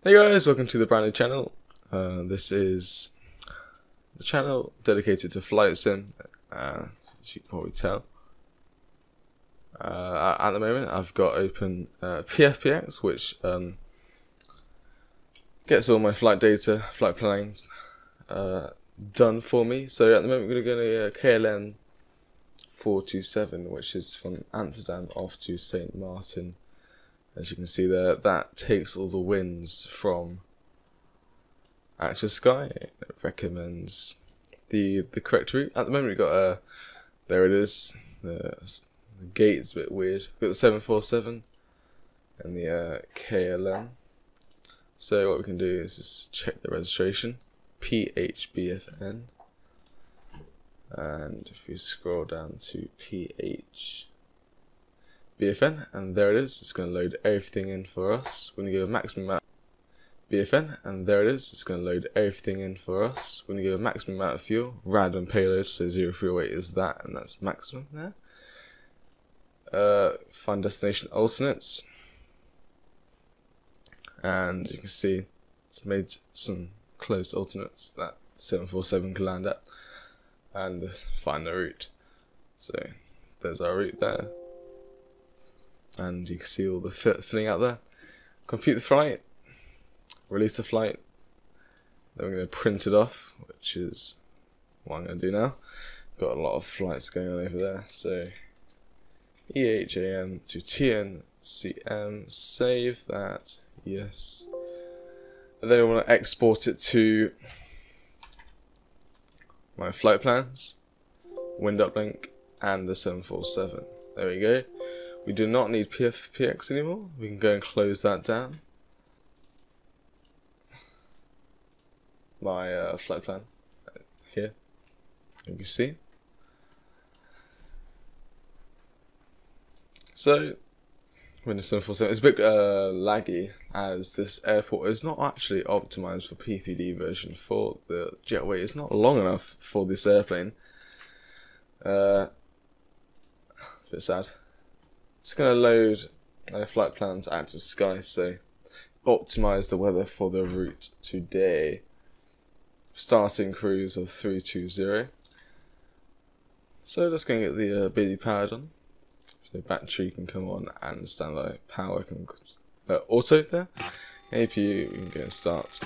Hey guys, welcome to the brand new channel. This is the channel dedicated to flight sim, as you can probably tell. At the moment I've got open PFPX, which gets all my flight data, flight plannings done for me. So at the moment we're going to go to KLM 427, which is from Amsterdam off to St. Martin. As you can see there, that takes all the winds from Access Sky. It recommends the correct route. At the moment we've got there it is. The gate's a bit weird. We've got the 747 and the KLM. So what we can do is just check the registration, PHBFN, and if we scroll down to PHBFN, and there it is. It's going to load everything in for us. We're going to go maximum amount BFN, and there it is. It's going to load everything in for us. We're going to go maximum amount of fuel, random payload, so 0 fuel weight is that, and that's maximum there. Find destination alternates, and you can see it's made some closed alternates that 747 can land at, and find the route. So there's our route there, and you can see all the filling out there. Compute the flight, release the flight, then we're going to print it off, which is what I'm going to do now. Got a lot of flights going on over there, so EHAM to TNCM, save that, yes. And then I want to export it to my flight plans, wind uplink, and the 747. There we go. We do not need PFPX anymore. We can go and close that down. My flight plan here, you can see. So, Windows 747 is a bit laggy, as this airport is not actually optimized for P3D version 4. The jetway is not long enough for this airplane. A bit sad. It's going to load my flight plans Active Sky, so optimize the weather for the route today. Starting cruise of 320. So let's go and get the baby powered on. So battery can come on and standby power can auto there. APU, we can go and start.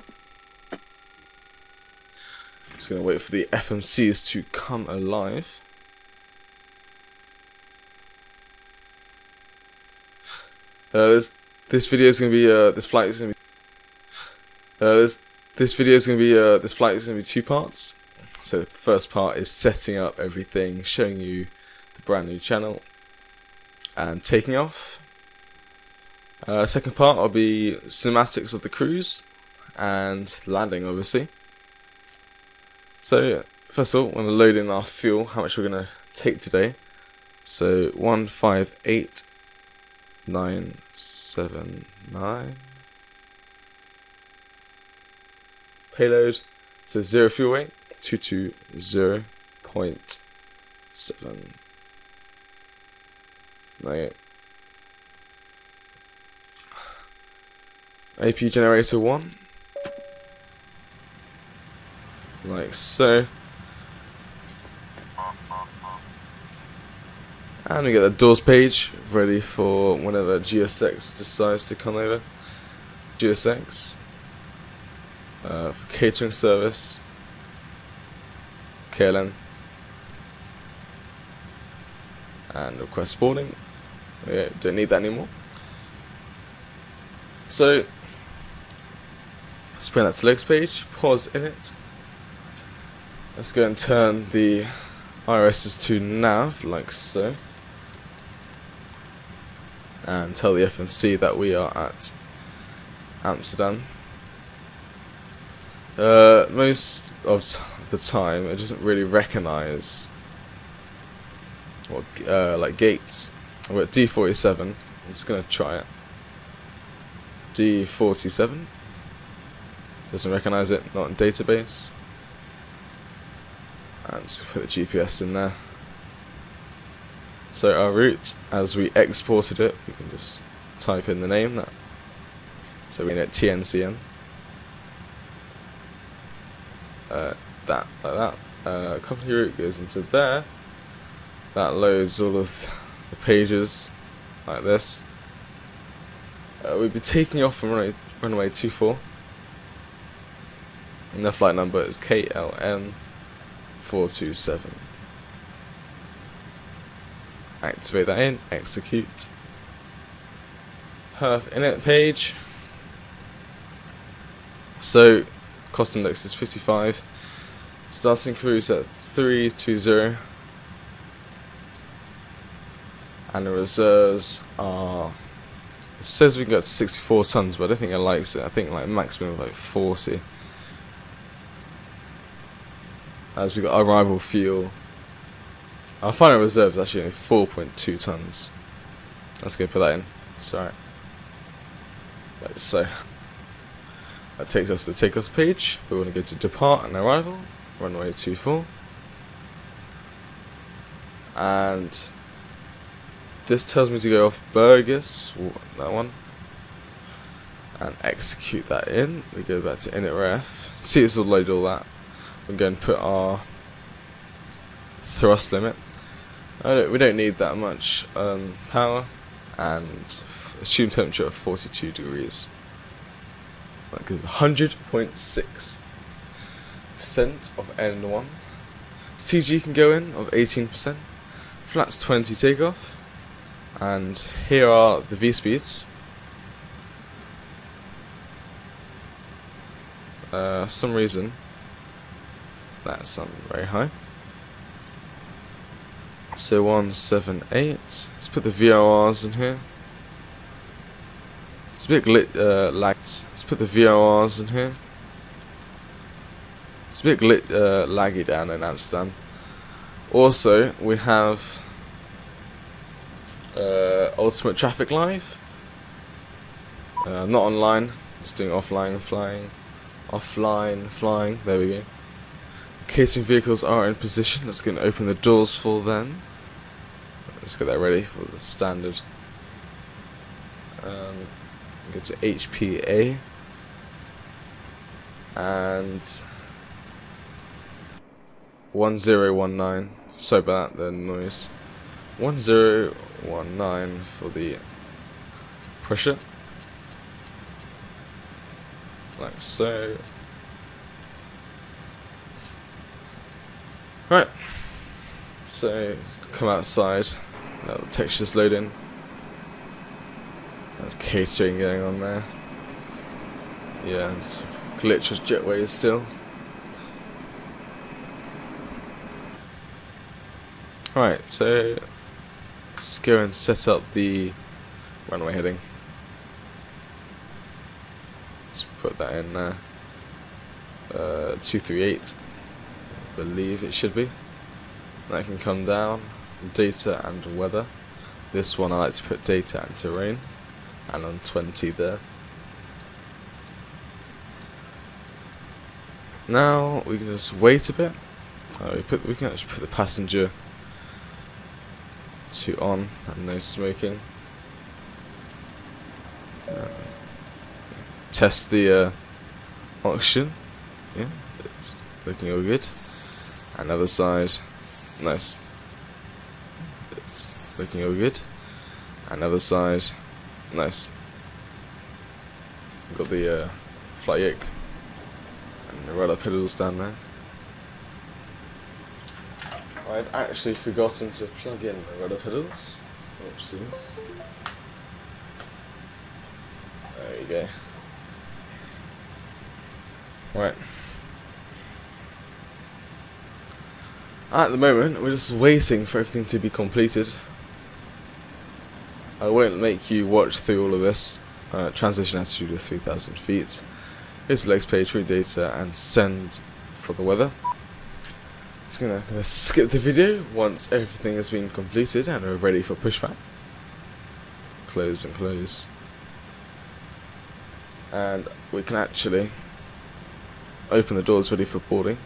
Just going to wait for the FMCs to come alive. This video is going to be this flight is going to be this flight is going to be 2 parts. So the first part is setting up everything, showing you the brand new channel, and taking off. Second part will be cinematics of the cruise and landing, obviously. So first of all, we're going to load in our fuel, how much we're going to take today. So 158,979. Payload, so 0 fuel weight, 220.7. AP generator 1, like so, and we get the doors page ready for whenever GSX decides to come over. GSX for catering service, KLM, and request boarding. We don't need that anymore. So let's bring that to legs page, pause in it. Let's go and turn the IRSs to nav, like so, and tell the FMC that we are at Amsterdam. Most of the time it doesn't really recognize what like gates. We're at D47. I'm just gonna try it. D47 doesn't recognize it, not in database. And just put the GPS in there. So our route, as we exported it, we can just type in the name that So we need TNCN. That like that. Company route goes into there. That loads all of the pages like this. We'll be taking off from runway 24. And the flight number is KLM 427. Activate that in, execute. Perf init page. So cost index is 55. Starting cruise at 320. And the reserves are, it says we can go to 64 tons, but I don't think it likes it. I think like maximum of like 40. As we got arrival fuel. Our final reserve is actually only 4.2 tons. Let's go put that in. Sorry. Like so. That takes us to the takeoff page. We want to go to depart and arrival. Runway 24. And this tells me to go off Burgess, that one, and execute that in. We go back to init ref. See, this will load all that. We're going to put our thrust limit. We don't need that much power, and assume temperature of 42 degrees. That gives 100.6% of N1. CG can go in of 18%. Flaps 20 takeoff. And here are the V speeds. Some reason that's very high. So 178. Let's put the VORs in here. It's a bit lagged. Let's put the VORs in here. It's a bit laggy down in Amsterdam. Also, we have Ultimate Traffic Live. Not online. Just doing offline flying. Offline flying. There we go. Catering vehicles are in position. Let's go and open the doors for them. Let's get that ready for the standard. Go to HPA and 1019. Sorry about that, the noise. 1019 for the pressure, like so. Right, so come outside. Now the texture's loading. There's catering going on there. Yeah, it's glitch with jetways still. Right, so let's go and set up the runway heading. Let's put that in there. 238, I believe it should be. That can come down. Data and weather. This one I like to put data and terrain. And on 20 there. Now we can just wait a bit. We can actually put the passenger to on and no smoking. Test the oxygen. Yeah, it's looking all good. And other side, nice. It's looking all good. And other side. Nice. We've got the flight yoke and the rudder pedals down there. I've actually forgotten to plug in the rudder pedals. Oopsies. There you go. Right. At the moment, we're just waiting for everything to be completed. I won't make you watch through all of this. Transition altitude of 3,000 feet. Go to the next page, read data, and send for the weather. It's gonna skip the video once everything has been completed and we're ready for pushback. Close and close. And we can actually open the doors ready for boarding.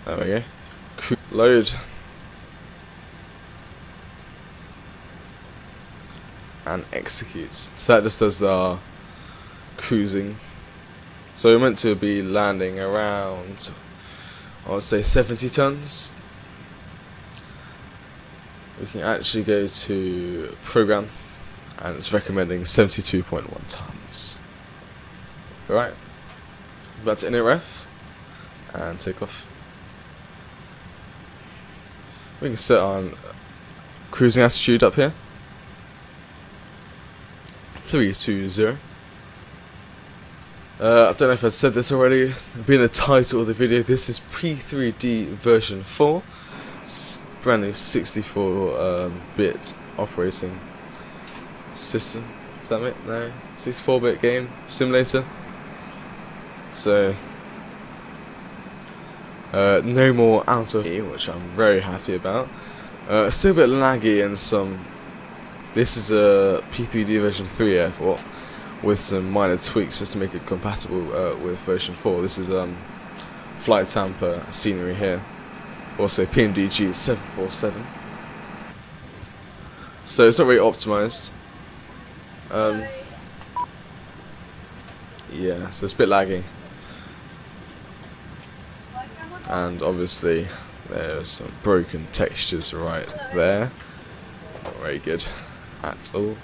There we go. Load. and execute. So that just does our cruising. So we're meant to be landing around, I would say 70 tons. We can actually go to program and it's recommending 72.1 tons. Alright, about to init ref and take off. We can set on cruising altitude up here, 320. I don't know if I've said this already, it'll be in the title of the video. This is Prepar3d version 4, brand new 64-bit operating system. Is that it? No, 64-bit game simulator. So no more out of here, which I'm very happy about. Still a bit laggy and some. This is a P3D version 3 airport with some minor tweaks just to make it compatible with version 4. This is flight Tampa scenery here. Also PMDG 747. So it's not very optimized. Yeah, so it's a bit laggy. And obviously there's some broken textures right there. Not very good at all.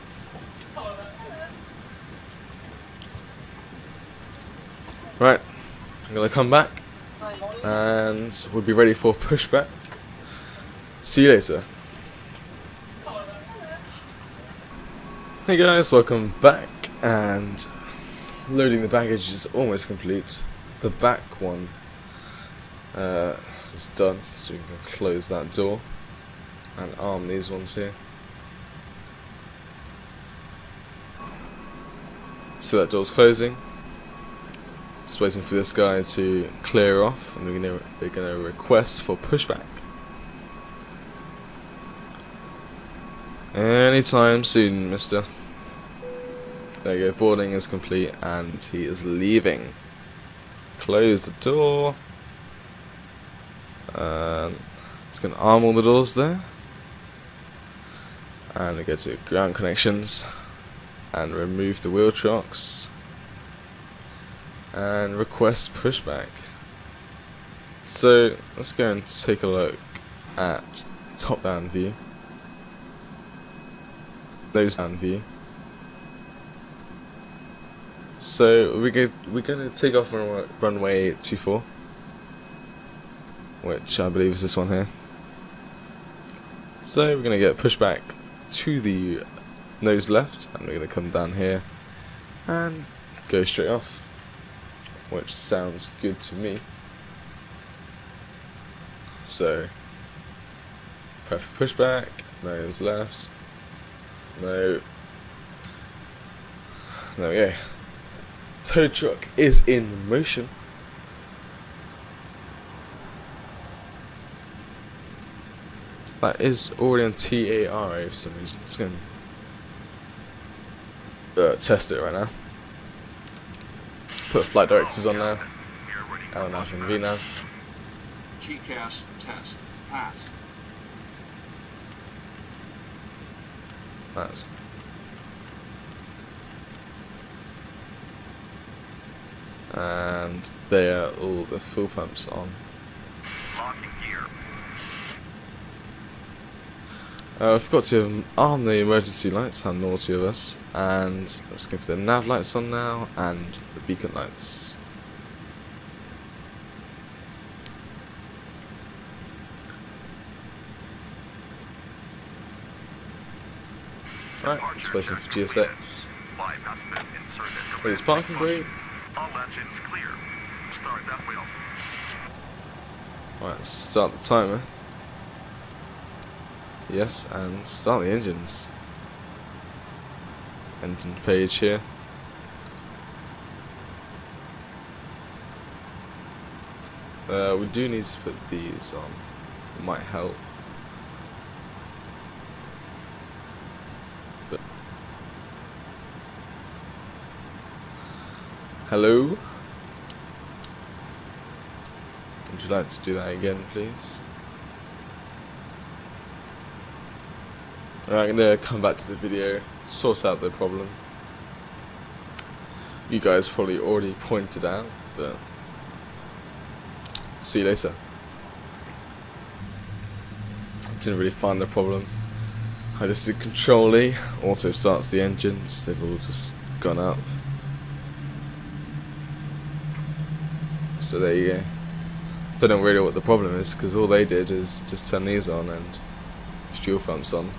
Right, I'm gonna come back and we'll be ready for pushback. See you later. Hey guys, welcome back, and loading the baggage is almost complete. The back one is done, so we can close that door and arm these ones here. So that door's closing. Just waiting for this guy to clear off, and we're gonna request for pushback. Anytime soon, mister. There you go, boarding is complete and he is leaving. Close the door. It's gonna arm all the doors there. And we go to ground connections and remove the wheel chocks. And request pushback. So let's go and take a look at top down view, nose down view. So we're gonna take off on runway 24, which I believe is this one here. So we're gonna get pushback to the nose left, and we're gonna come down here and go straight off. Which sounds good to me. So, prep for pushback, nose left, no. There we go. Tow truck is in motion. That is already on TARA for some reason. Just going to test it right now. Put flight directors on there. LNAV and VNAV. TCAS test pass. That's and there are all the fuel pumps on. Locking gear. I forgot to arm the emergency lights, how naughty of us. And let's go for the nav lights on now and the beacon lights. Right, just waiting for GSX. It's parking brake. All engines clear. Start that wheel. Right, let's start the timer. Yes, and start the engines. Engine page here. We do need to put these on. It might help. But hello? Would you like to do that again, please? Alright, I'm gonna come back to the video, sort out the problem. You guys probably already pointed out, but see you later. Didn't really find the problem. I just did Control E, auto starts the engines, they've all just gone up. So there you go. Don't know really what the problem is, because all they did is just turn these on and fuel pumps on,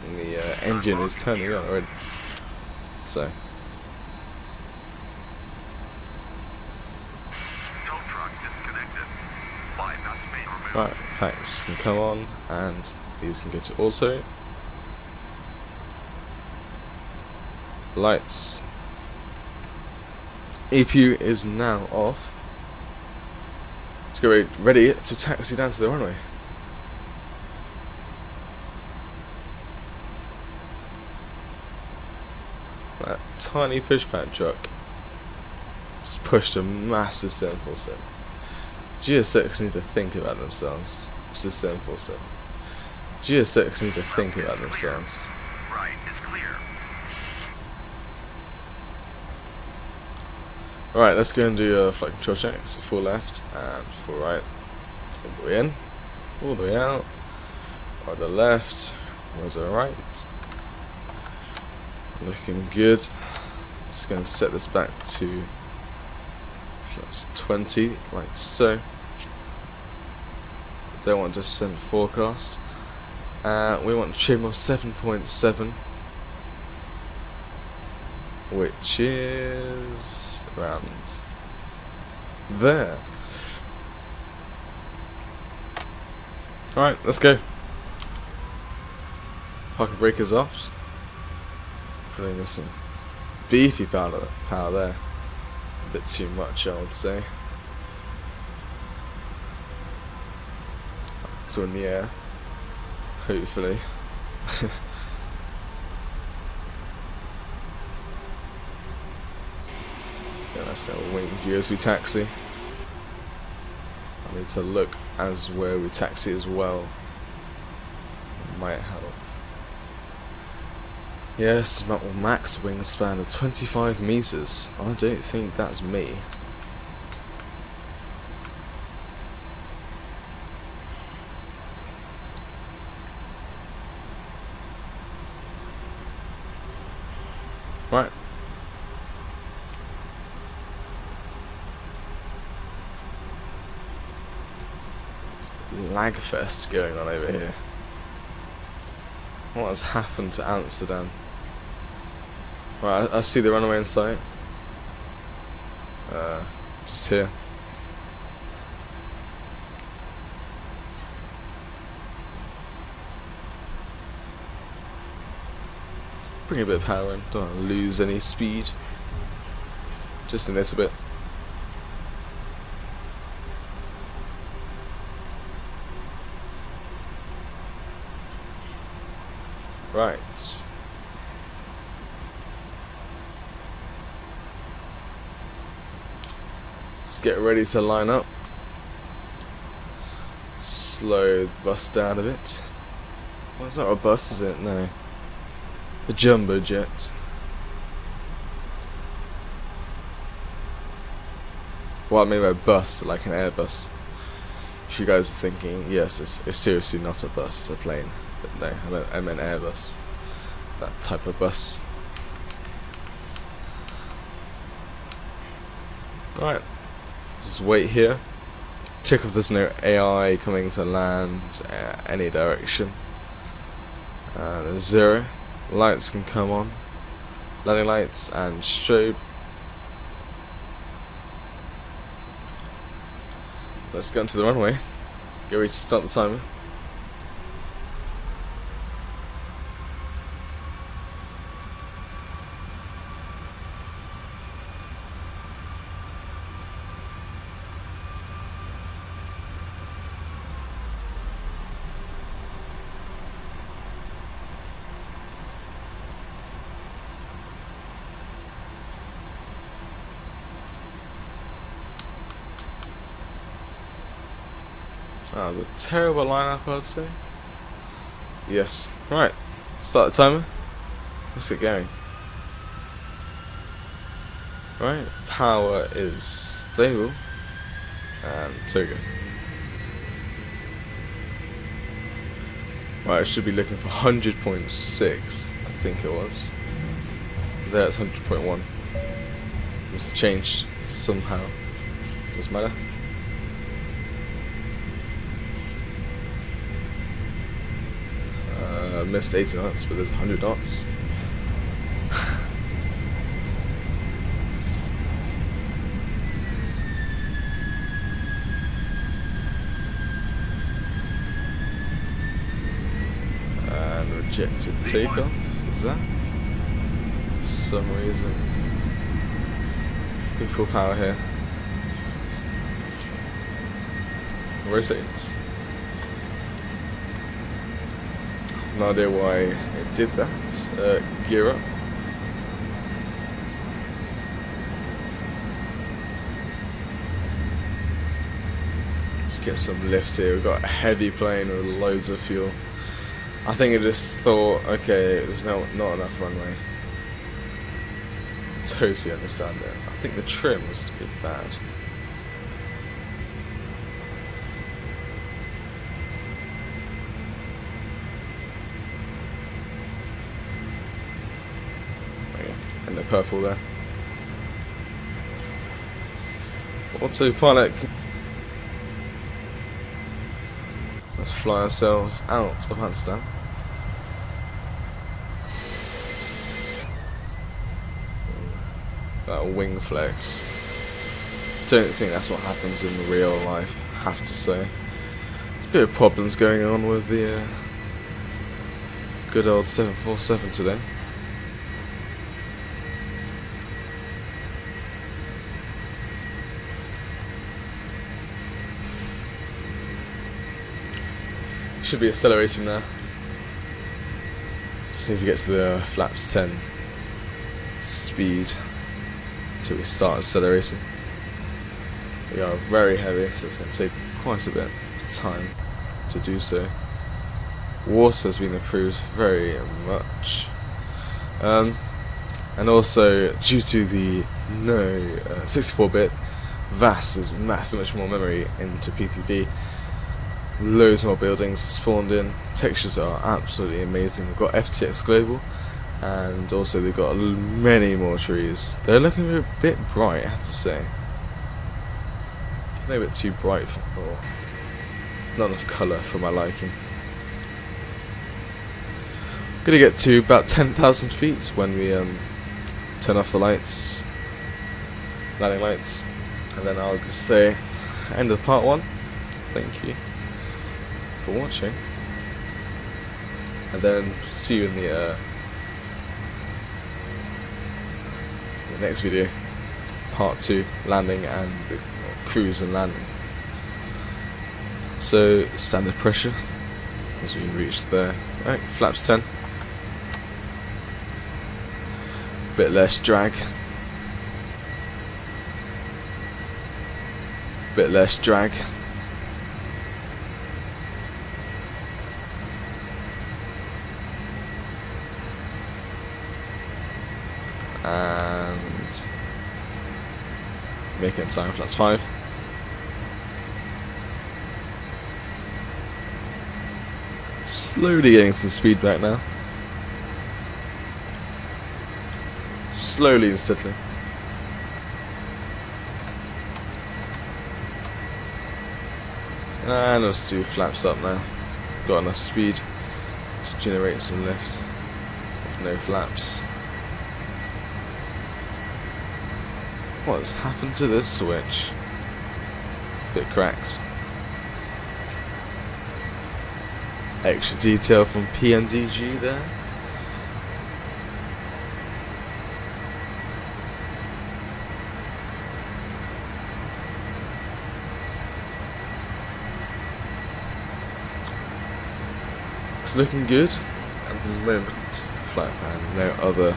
and the engine is turning on already. So right, packs can come on, and these can go to auto. Lights. EPU is now off. Let's get ready to taxi down to the runway. That tiny pushback truck just pushed a massive 747. GSX need to think about themselves. This is 747. GSX need to think about themselves. Right is clear. Alright, let's go and do a flight control check. So full left and full right. All the way in, all the way out. Right to left, right to right. Looking good. Just going to set this back to plus 20, like so. Don't want to just send forecast. We want trim of 7.7, which is around there. Alright, let's go. Parking brake is off. Putting in some beefy power there. A bit too much, I would say. So in the air, hopefully. Yeah, that's now wing view as we taxi. I need to look as where we taxi as well. It might help. Yes, max wingspan of 25 meters. I don't think that's me. Right. Lagfest going on over here. What has happened to Amsterdam? Right, I see the runway in sight. Just here. Bring a bit of power in, don't want to lose any speed. Just a little bit. Right. Let's get ready to line up. Slow the bus down a bit. Well, it's not a bus, is it? No. The jumbo jet. What I mean by bus, like an Airbus. If you guys are thinking, yes, it's seriously not a bus, it's a plane. But no, I meant Airbus. That type of bus. Right. Just wait here. Check if there's no AI coming to land any direction. There's 0. Lights can come on. Landing lights and strobe. Let's get onto the runway. Get ready to start the timer. The terrible lineup, I'd say. Yes. Right. Start the timer. Let's get going. Right, power is stable and token. Right, I should be looking for 100.6, I think it was. There it's 100.1. Must have changed somehow. Doesn't matter. Missed 80 knots, but there's 100 knots. And rejected takeoff. Is that? For some reason. Let's go full power here. Rotate. No idea why it did that. Gear up. Let's get some lift here. We've got a heavy plane with loads of fuel. I think it just thought, okay, there's not enough runway. Totally understand it. I think the trim was a bit bad. And the purple there. Autopilot. Let's fly ourselves out of Amsterdam. That wing flex. Don't think that's what happens in real life, have to say. There's a bit of problems going on with the good old 747 today. Should be accelerating now. Just need to get to the flaps 10 speed until we start accelerating. We are very heavy, so it's going to take quite a bit of time to do so. Water has been improved very much, and also due to the 64-bit VAS is massive much more memory into P3d. Loads more buildings spawned in. Textures are absolutely amazing. We've got FTX Global, and also they've got many more trees. They're looking a bit bright, I have to say. Maybe a bit too bright or not enough colour for my liking. Gonna get to about 10,000 feet when we turn off the lights, landing lights, and then I'll just say end of part 1. Thank you for watching, and then see you in the next video, part 2, landing and cruise and landing. So standard pressure as we reach there. Right, flaps 10. Bit less drag. Bit less drag. And make it in time, flaps 5. Slowly getting some speed back now. Slowly and steadily. And let's do flaps up now. Got enough speed to generate some lift with no flaps. What's happened to this switch? Bit cracked. Extra detail from PMDG there. It's looking good at the moment. Flight plan, no other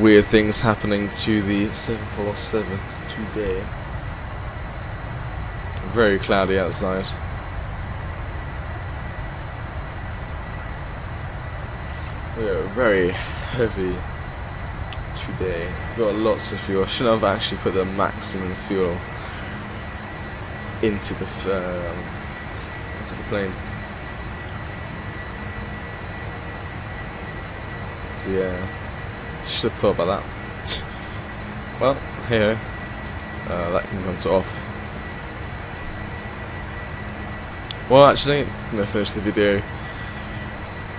weird things happening to the 747 today. Very cloudy outside. We are very heavy today. We've got lots of fuel. I shouldn't have actually put the maximum fuel into the plane. So yeah, should have thought about that. Well, hey ho, that can come to off. Well, actually, I'm gonna finish the video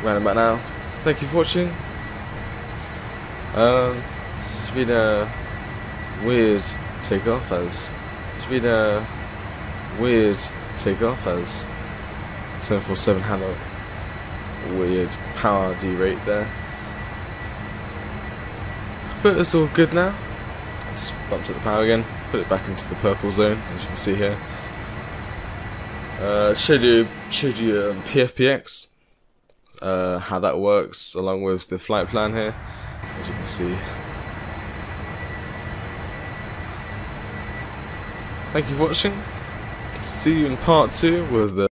round about now. Thank you for watching. It's been a weird takeoff as 747 had a weird power derate there. But it's all good now. Just bumped up the power again, put it back into the purple zone, as you can see here. Showed you PFPX, how that works, along with the flight plan here, as you can see. Thank you for watching. See you in part 2 with the